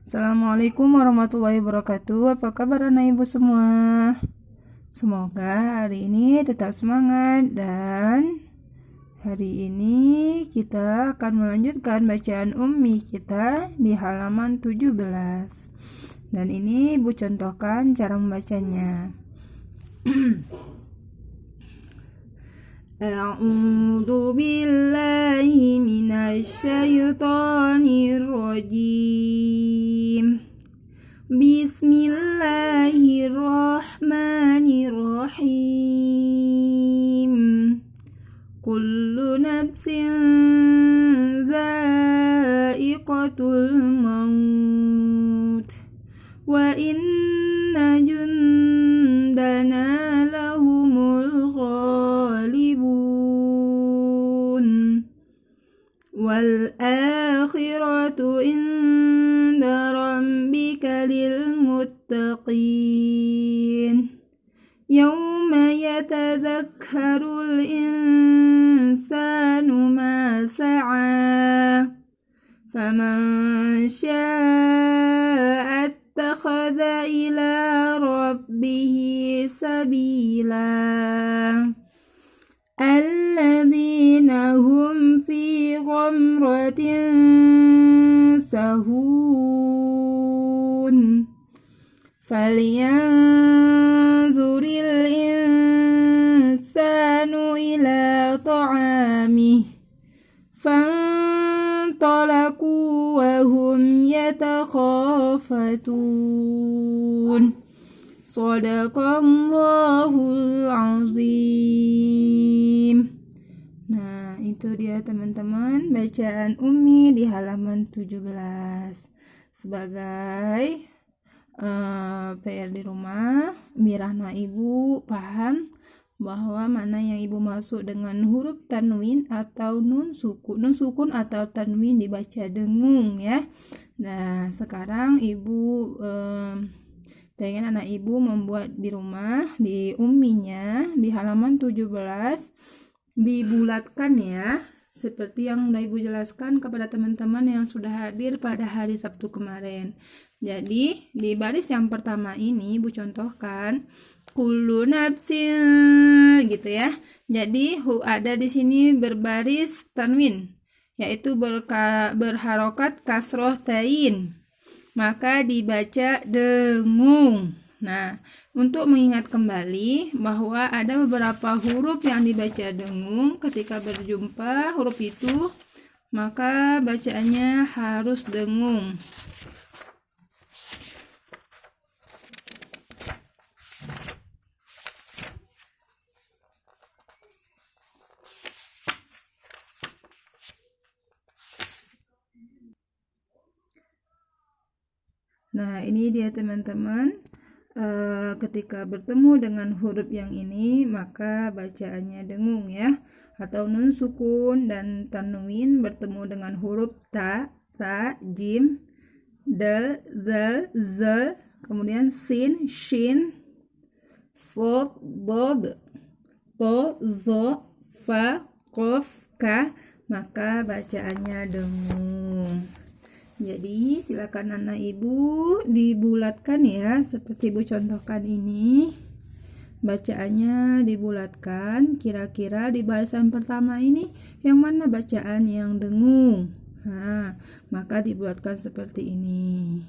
Assalamualaikum warahmatullahi wabarakatuh. Apa kabar anak ibu semua? Semoga hari ini tetap semangat dan hari ini kita akan melanjutkan bacaan ummi kita di halaman 17. Dan ini ibu contohkan cara membacanya. A'udzu billahi minasyaitonir rajim. Bismillahirrahmanirrahim. Kullu nafsin dha'iqatul maut wa inna jundana lahumul ghalibun wal akhiratu inda rabbika lil muttaqin yawma yatadhakkarul insanu ma sa'a faman syaa'a ittakhadha ila rabbihi sabila alladzina hum fi ghamratin sahun falyanzuril insanu ila ta'amih fantalaqu wa hum yatakhafatun Shadaqallahul azim. Nah, itu dia teman-teman bacaan Ummi di halaman 17. Sebagai PR di rumah, Mirahna ibu paham bahwa mana yang ibu masuk dengan huruf tanwin atau nun sukun atau tanwin dibaca dengung ya. Nah, sekarang ibu pengen anak ibu membuat di rumah di umminya di halaman 17 dibulatkan ya, seperti yang udah ibu jelaskan kepada teman-teman yang sudah hadir pada hari Sabtu kemarin. Jadi di baris yang pertama ini ibu contohkan kullu nafsin gitu ya. Jadi ada di sini berbaris tanwin, yaitu berharokat kasroh tain, maka dibaca dengung. Nah, untuk mengingat kembali bahwa ada beberapa huruf yang dibaca dengung ketika berjumpa huruf itu, maka bacaannya harus dengung. Nah, ini dia teman-teman. Ketika bertemu dengan huruf yang ini, maka bacaannya dengung ya. Atau nun sukun dan tanwin bertemu dengan huruf ta, jim, dal, zal, zal, kemudian sin, shin, sod, dod, to, zo, fa, kof, ka, maka bacaannya dengung. Jadi silakan anak ibu dibulatkan ya, seperti ibu contohkan ini. Bacaannya dibulatkan, kira-kira di barisan pertama ini yang mana bacaan yang dengung. Nah, maka dibulatkan seperti ini.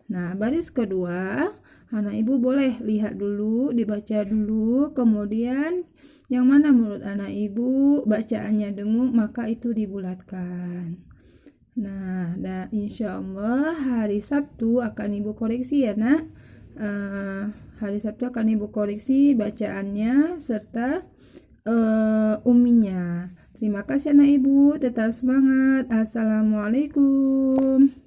Nah, baris kedua, anak ibu boleh lihat dulu, dibaca dulu, kemudian yang mana menurut anak ibu bacaannya dengung, maka itu dibulatkan. Nah, insya Allah hari Sabtu akan ibu koreksi ya nak. Hari Sabtu akan ibu koreksi bacaannya serta umminya. Terima kasih anak ibu, tetap semangat. Assalamualaikum.